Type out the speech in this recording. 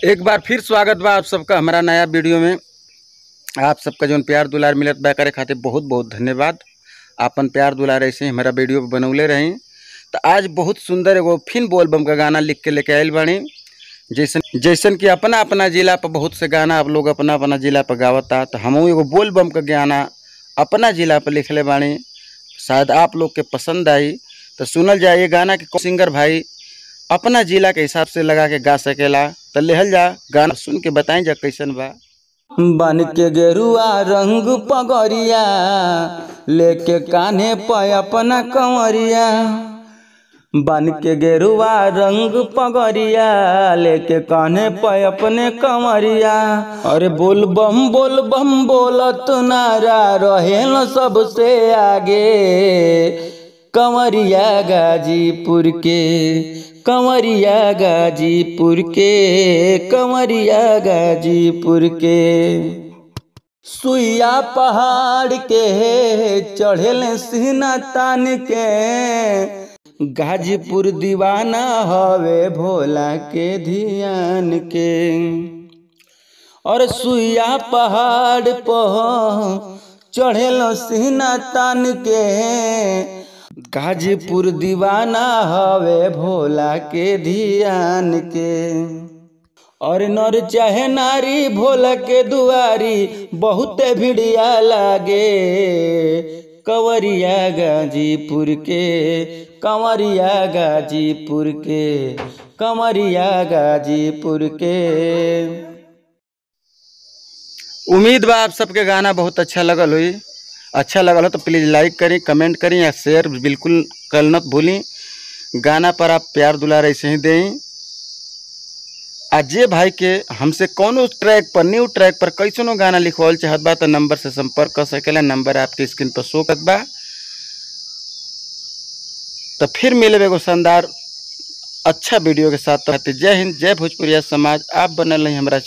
एक बार फिर स्वागत बा आप सबका हमारा नया वीडियो में। आप सबका जो प्यार दुलार मिलत बा करे खातिर बहुत बहुत धन्यवाद। आपन प्यार दुलार ऐसे ही हमारा वीडियो बनौले रही। तो आज बहुत सुंदर एगो फिन बोलबम का गाना लिख के लेके आयल बानी। जैसन कि अपना अपना जिला पर बहुत से गाना आप लोग अपना अपना जिला पर गावता, तो हम एगो बोलबम का गाना अपना जिला पर लिखले बानी। शायद आप लोग के पसंद आई तो सुनल जाए ये गाना के सिंगर भाई अपना जिला के हिसाब से लगा के गा सकेला। तो लेहल जा गाना सुन के बताएं जा कैसन बा। बन के गेरुआ रंग पगरिया लेके कान्हे पे अपना कंवरिया, बन के गेरुआ रंग पगरिया लेके कान्हे पे अपने कंवरिया। अरे बोल बम बोलत नारा रहे न सबसे आगे, कंवरिया गाजीपुर के, कंवरिया गाजीपुर के, कंवरिया गाजीपुर के। सुइया पहाड़ के चढ़ेल सीना तान के, गाजीपुर दीवाना हवे भोला के ध्यान के। और सुइया पहाड़ पर चढ़ेल सीना तान के, गाजीपुर दीवाना हवे भोला के ध्यान के। और नर चाहे नारी भोला के दुआरी बहुते भिड़िया लागे, कंवरिया गाजीपुर के, कंवरिया गाजीपुर के, कंवरिया गाजीपुर के। उम्मीद बा आप सबके गाना बहुत अच्छा लगल हुई। अच्छा लगल हो तो प्लीज़ लाइक करें, कमेंट करें या शेयर बिल्कुल करना मत भूलें। गाना पर आप प्यार दुलार ऐसे ही दें। जे भाई के हमसे कोनो ट्रैक पर न्यू ट्रैक पर कैसनो गाना लिखवाल चाहत बा तो नंबर से संपर्क कर सकेला। नंबर आपके स्क्रीन पर शो करत बा। तो फिर मिले एगो शानदार अच्छा वीडियो के साथ। तो जय हिंद, जय भोजपुरिया समाज। आप बनल नहीं हमारा